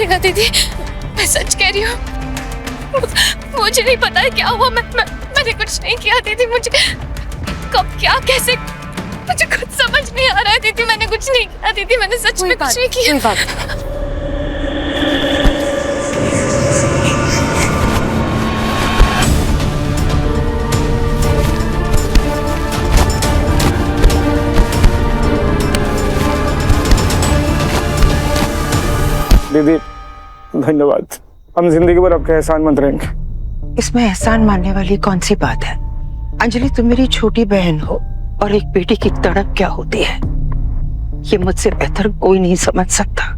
देगा दीदी, मैं सच कह रही हूँ। मुझे नहीं पता है क्या हुआ, मैंने कुछ नहीं किया दीदी। मुझे कब क्या कैसे मुझे कुछ समझ नहीं आ रहा है दीदी। मैंने कुछ नहीं किया दीदी, मैंने सच में कुछ नहीं किया। दीदी धन्यवाद, हम जिंदगी भर आपके एहसान मंद रहेंगे। इसमें एहसान मानने वाली कौन सी बात है? अंजलि, तुम मेरी छोटी बहन हो और एक बेटी की तड़प क्या होती है ये मुझसे बेहतर कोई नहीं समझ सकता।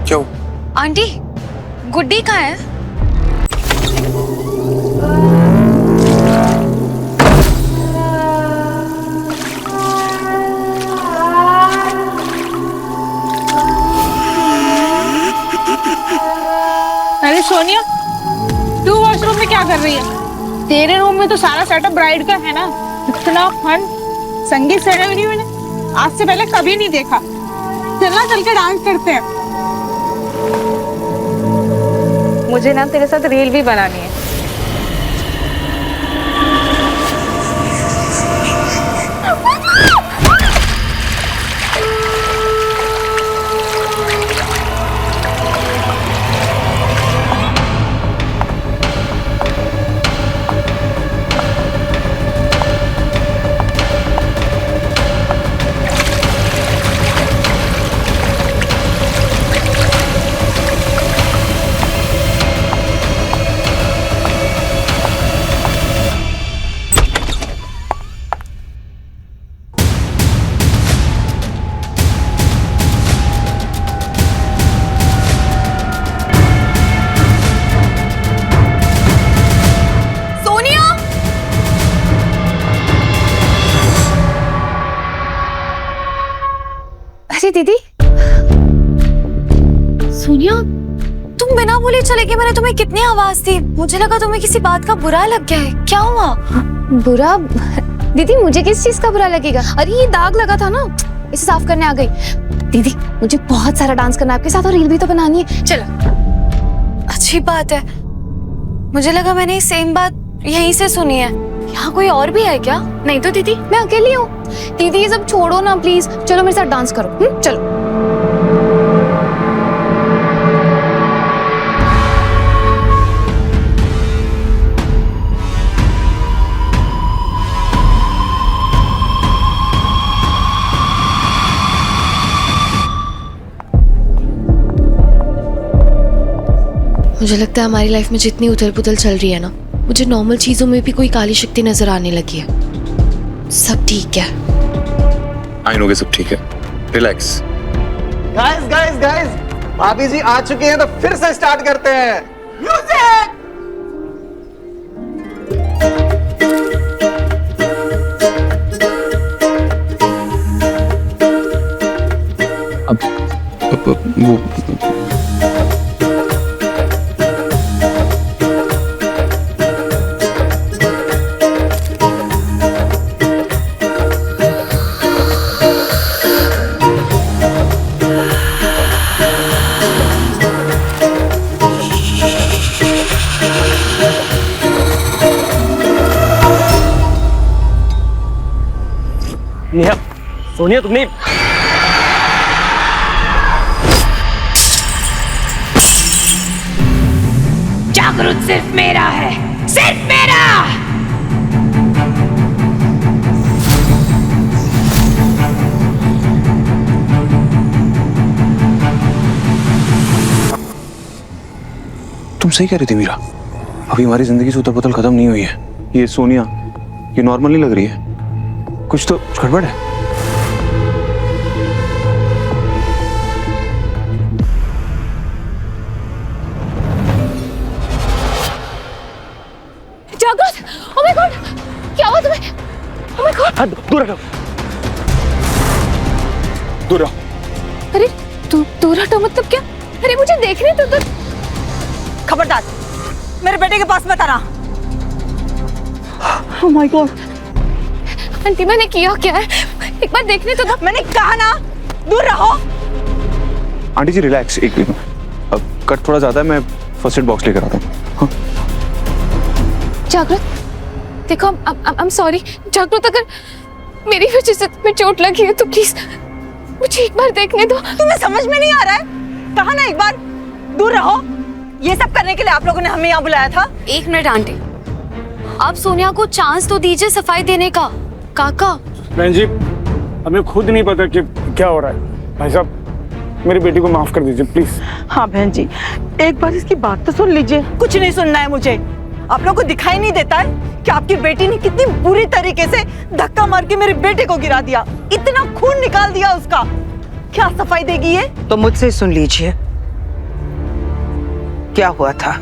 क्यों? आंटी, गुड्डी कहाँ है? अरे सोनिया, तू वॉशरूम में क्या कर रही है? तेरे रूम में तो सारा सेटअप ब्राइड का है ना। इतना फन संगीत सेरेमनी मैंने आज से पहले कभी नहीं देखा। चलना, चल के डांस करते हैं। मुझे ना तेरे साथ रील भी बनानी है। अरे दीदी, सोनिया, तुम बिना बोले चले गए। मैंने तुम्हें कितनी आवाज दी, मुझे लगा तुम्हें किसी बात का बुरा लग गया है। क्या हुआ? बुरा? दीदी, मुझे किस चीज का बुरा लगेगा? अरे ये दाग लगा था ना, इसे साफ करने आ गई। दीदी, मुझे बहुत सारा डांस करना है आपके साथ और रील भी तो बनानी है। चलो, अच्छी बात है। मुझे लगा मैंने सेम बात यहीं से सुनी है। यहाँ कोई और भी है क्या? नहीं तो दीदी, मैं अकेली हूँ। दीदी ये सब छोड़ो ना प्लीज, चलो मेरे साथ डांस करो। चलो। मुझे लगता है हमारी लाइफ में जितनी उथल पुथल चल रही है ना, मुझे नॉर्मल चीजों में भी कोई काली शक्ति नजर आने लगी है। सब ठीक है। आई नो कि सब ठीक है, रिलैक्स। गाइस गाइस गाइस, भाभी जी आ चुके हैं तो फिर से स्टार्ट करते हैं। म्यूजिक! अब वो नेहा, सोनिया, तुमने जागरूक सिर्फ मेरा है, सिर्फ मेरा। तुम सही कह रही थी मीरा, अभी हमारी जिंदगी से उथल-पुथल खत्म नहीं हुई है। ये सोनिया, ये नॉर्मल नहीं लग रही है, कुछ तो गड़बड़ है। हाँ, दूर हटो, दूर रहो। अरे तू दूर हटो मतलब क्या? अरे मुझे देखने तो। खबरदार, मेरे बेटे के पास मत आना। Oh my God! आंटी मैंने किया क्या है? एक बार देखने तो दो। मैंने कहा ना, दूर रहो। आंटी जी रिलैक्स, एक अब कट थोड़ा ज्यादा है, मैं फर्स्ट एड बॉक्स लेकर आता हूँ। हाँ? जागृत, देखो आई एम सॉरी जागृत, अगर मेरी वजह से तुम्हें चोट लगी है तो प्लीज मुझे एक बार देखने दो। तुम्हें समझ में नहीं आ रहा है? कहा ना एक बार दूर रहो। ये सब करने के लिए आप लोगों ने हमें यहाँ बुलाया था। एक मिनट आंटी, आप सोनिया को चांस तो दीजिए सफाई देने का। काका बहन जी, हमें खुद नहीं पता कि क्या हो रहा है। भाई साहब, मेरी बेटी को माफ कर दीजिए प्लीज। हाँ बहन जी, एक बार इसकी बात तो सुन लीजिए। कुछ नहीं सुनना है मुझे। आप लोगों को दिखाई नहीं देता है कि आपकी बेटी ने कितनी बुरी तरीके से धक्का मार के मेरे बेटे को गिरा दिया, इतना खून निकाल दिया उसका। क्या सफाई देगी ये? तो मुझसे सुन लीजिए, क्या हुआ था।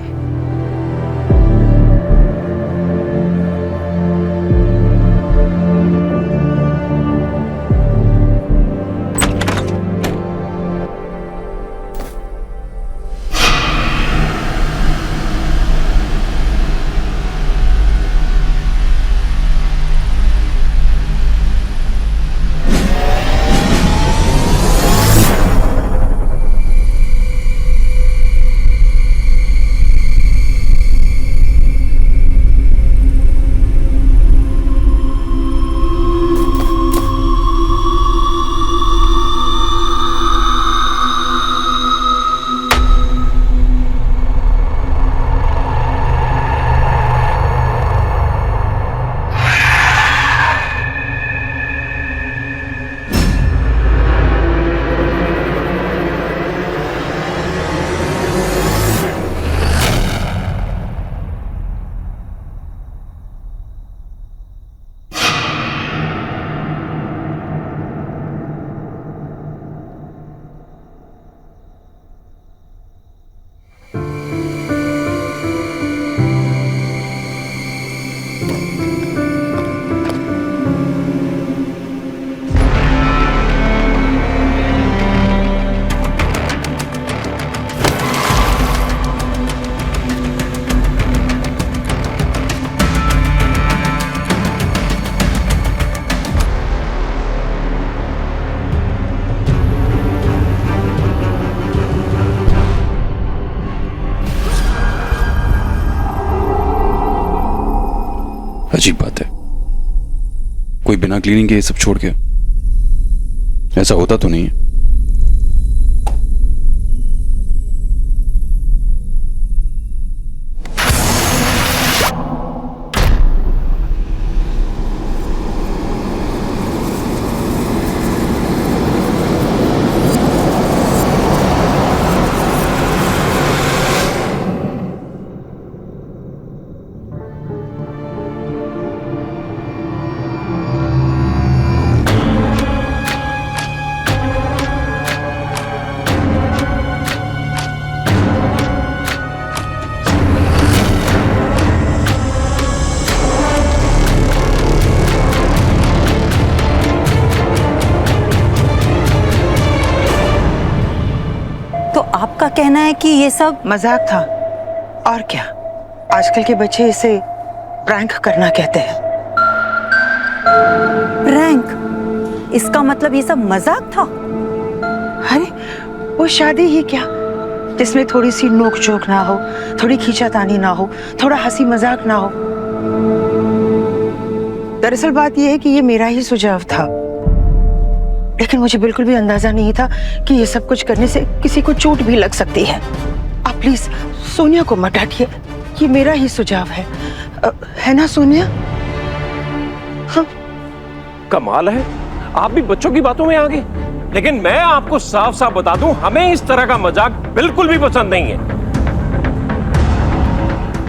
अजीब बात है, कोई बिना क्लीनिंग के ये सब छोड़ के, ऐसा होता तो नहीं है। तो आपका कहना है कि ये सब मजाक था और क्या। आजकल के बच्चे इसे प्रैंक करना कहते हैं। प्रैंक? इसका मतलब ये सब मजाक था? अरे वो शादी ही क्या, जिसमें थोड़ी सी नोक झोंक ना हो, थोड़ी खींचातानी ना हो, थोड़ा हंसी मजाक ना हो। दरअसल बात यह है कि ये मेरा ही सुझाव था, लेकिन मुझे बिल्कुल भी अंदाजा नहीं था कि ये सब कुछ करने से किसी को चोट भी लग सकती है। आप प्लीज सोनिया को मत डांटिए, ये मेरा ही सुझाव है ना सोनिया? हाँ? कमाल है, आप भी बच्चों की बातों में आ गए। लेकिन मैं आपको साफ साफ बता दूं, हमें इस तरह का मजाक बिल्कुल भी पसंद नहीं है।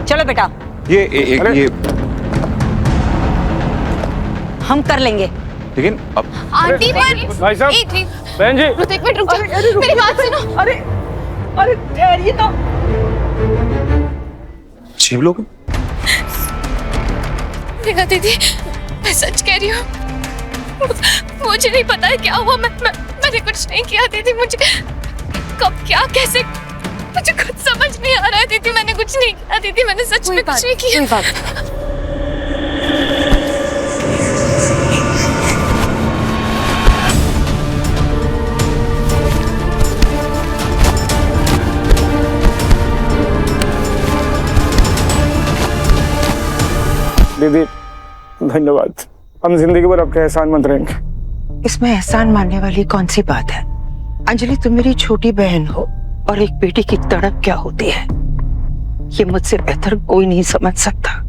चलो बेटा, ये हम कर लेंगे। लेकिन अब आंटी पर भाई साहब, एक मिनट, बहन जी, एक मिनट रुक जाओ, मेरी बात सुनो। अरे ठहरिए तो। छह लोग देखा दीदी, मैं सच कह रही हूँ, मुझे नहीं पता है क्या हुआ। मैंने कुछ नहीं किया दीदी। मुझे कब क्या कैसे मुझे कुछ समझ नहीं आ रहा है दीदी। मैंने कुछ नहीं किया दीदी। मैंने सच में कुछ नहीं किया। कोई बात दीदी धन्यवाद। हम जिंदगी भर आपके एहसान मंद रहेंगे। इसमें एहसान मानने वाली कौन सी बात है? अंजलि, तुम मेरी छोटी बहन हो और एक बेटी की तड़प क्या होती है ये मुझसे बेहतर कोई नहीं समझ सकता।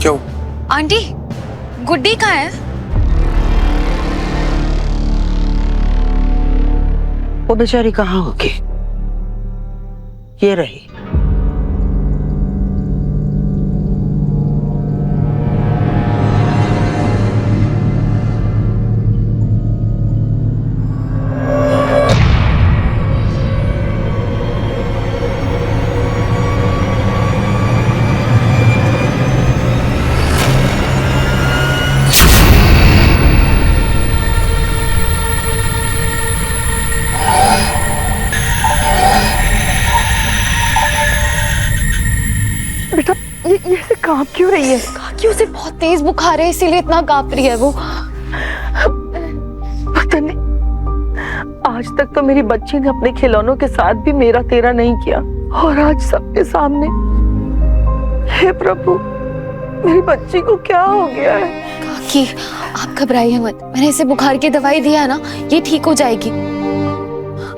क्यों? आंटी, गुड्डी कहाँ है? वो बेचारी कहाँ होगी? ये रही। बेटा ये ऐसे कांप क्यों रही है? काकी, उसे बहुत तेज बुखार है इसीलिए इतना कांप रही है वो। पता नहीं, आज तक तो मेरी बच्ची ने अपने खिलौनों के साथ भी मेरा तेरा नहीं किया और आज सबके सामने। हे प्रभु, मेरी बच्ची को क्या हो गया है? काकी, आप घबराइए मत। मैंने इसे बुखार की दवाई दिया है ना, ये ठीक हो जाएगी।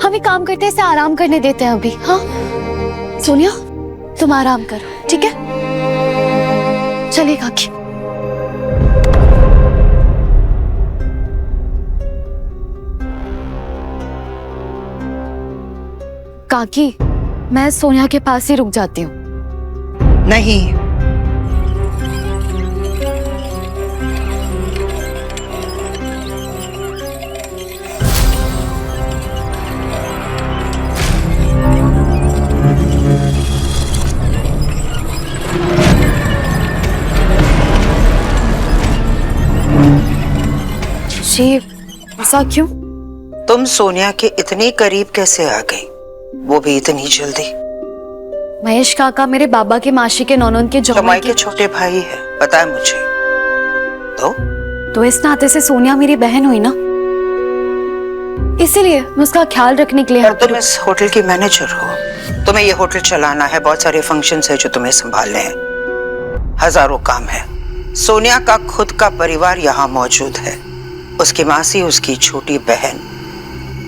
हम एक काम करते हैं, इसे आराम करने देते हैं अभी। हाँ सोनिया, तुम आराम करो, ठीक है? चलिए काकी। काकी, मैं सोनिया के पास ही रुक जाती हूँ। नहीं, जी, ऐसा क्यों? तुम सोनिया के इतने करीब कैसे आ गई, वो भी इतनी जल्दी? महेश काका मेरे बाबा के मासी के नौनों के जमाई के छोटे भाई है, पता है मुझे। तो इस नाते से सोनिया मेरी बहन हुई ना, इसीलिए मैं उसका ख्याल रखने के लिए। और तुम इस होटल की मैनेजर हो, तुम्हें ये होटल चलाना है, बहुत सारे फंक्शंस है जो तुम्हें संभालने हैं, हजारों काम है। सोनिया का खुद का परिवार यहाँ मौजूद है, उसकी मासी, उसकी छोटी बहन।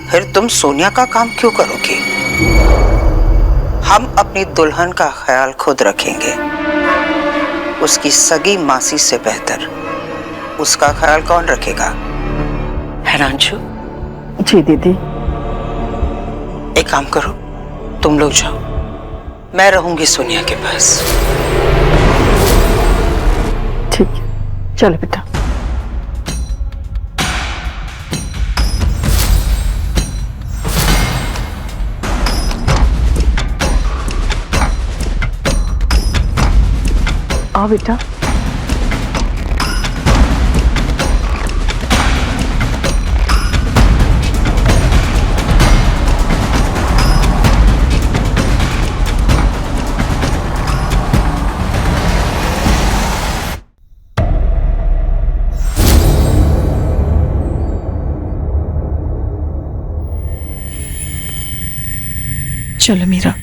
फिर तुम सोनिया का काम क्यों करोगी? हम अपनी दुल्हन का ख्याल खुद रखेंगे। उसकी सगी मासी से बेहतर उसका ख्याल कौन रखेगा? है ना अंशु? जी दीदी। एक काम करो, तुम लोग जाओ, मैं रहूंगी सोनिया के पास। ठीक है, चलो बेटा। आओ बेटा। चलो मीरा।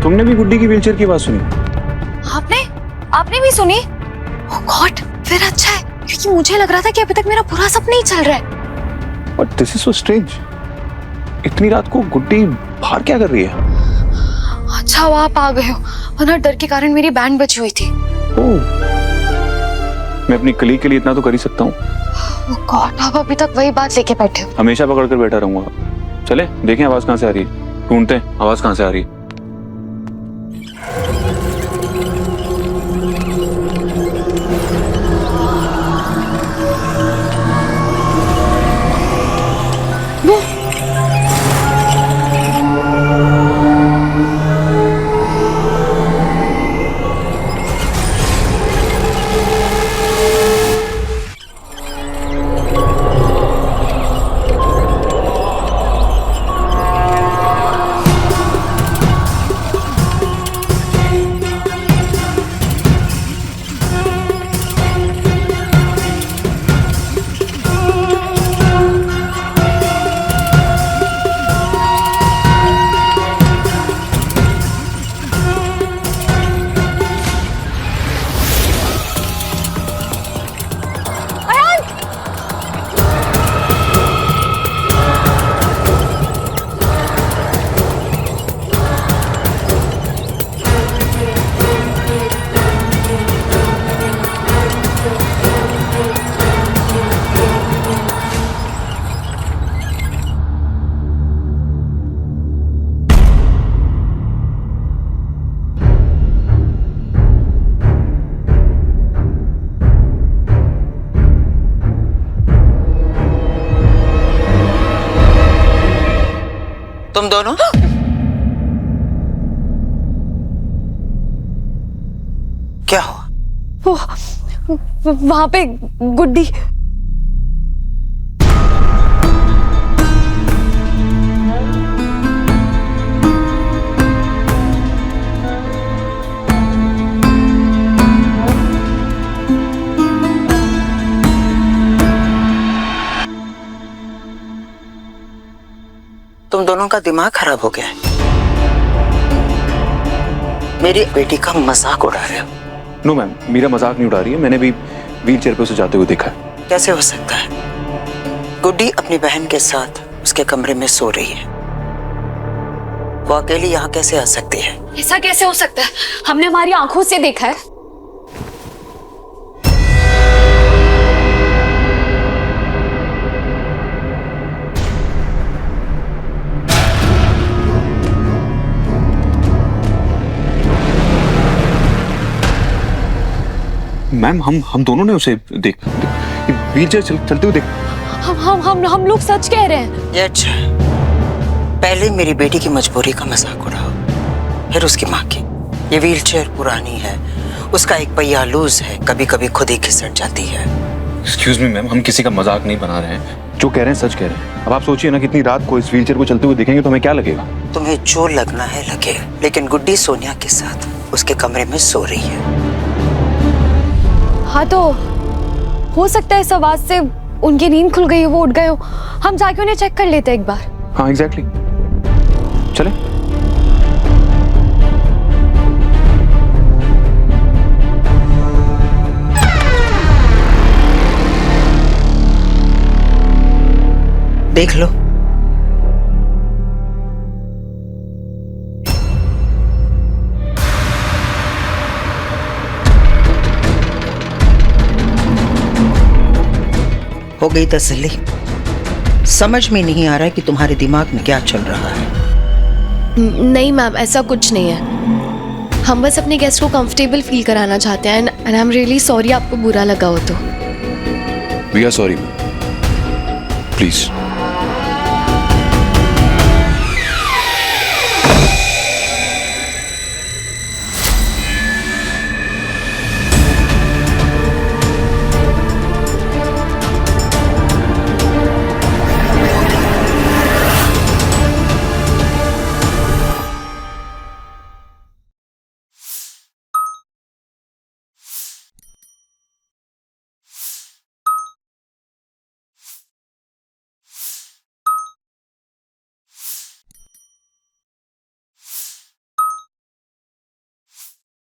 तुमने भी गुड्डी की व्हीलचेयर की बात सुनी? आपने भी सुनी? ओह गॉड, फिर अच्छा है, क्योंकि मुझे लग रहा था कि अभी तक मेरा पूरा सपना ही चल रहा है। But this is so strange. इतनी रात को गुड्डी बाहर क्या कर रही है? अच्छा हुआ आप आ गए हो, वरना डर के कारण मेरी बैंड बची हुई थी। ओह, मैं अपनी कलीग के लिए इतना तो कर ही सकता हूँ। ओह गॉड, आप अभी तक वही बात लेके बैठे हो। हमेशा पकड़ कर बैठा रहूंगा। चले देखें आवाज कहाँ से आ रही है, ढूंढते हैं आवाज कहाँ से आ रही है। तुम दोनों? क्या हुआ? वहां पे गुड्डी। तुम दोनों का दिमाग खराब हो गया है। मेरी बेटी का मजाक उड़ा रहे हो। नो मैम, मेरा मजाक नहीं उड़ा रही है, मैंने भी व्हीलचेयर पे उसे जाते हुए देखा है। कैसे हो सकता है? गुड्डी अपनी बहन के साथ उसके कमरे में सो रही है, वो अकेली यहाँ कैसे आ सकती है? ऐसा कैसे हो सकता है? हमने हमारी आंखों से देखा है। मैम हम दोनों ने उसे देख व्हीलचेयर चलते हुए देख। हम लोग सच कह रहे हैं। ये अच्छा, पहले मेरी बेटी की मजबूरी का मजाक उड़ाओ, फिर उसकी माँ की। ये व्हीलचेयर पुरानी है, उसका एक पहिया लूज है, कभी कभी खुद ही खिसक जाती है। एक्सक्यूज मी मैम, हम किसी का मजाक नहीं बना रहे हैं, जो कह रहे हैं सच कह रहे हैं। अब आप सोचिए ना, कितनी रात को इस व्हीलचेयर को चलते हुए देखेंगे तो हमें क्या लगेगा? तुम्हें जो लगना है लगे, लेकिन गुड्डी सोनिया के साथ उसके कमरे में सो रही है। हाँ तो हो सकता है इस आवाज से उनकी नींद खुल गई हो, वो उठ गए हो। हम जाके उन्हें चेक कर लेते हैं एक बार। हाँ एग्जैक्टली, चले। देख लो। हो गई तसल्ली? समझ में नहीं आ रहा है कि तुम्हारे दिमाग में क्या चल रहा है। नहीं मैम, ऐसा कुछ नहीं है। हम बस अपने गेस्ट को कंफर्टेबल फील कराना चाहते हैं and I am really sorry आपको बुरा लगा हो तो। We are sorry, please.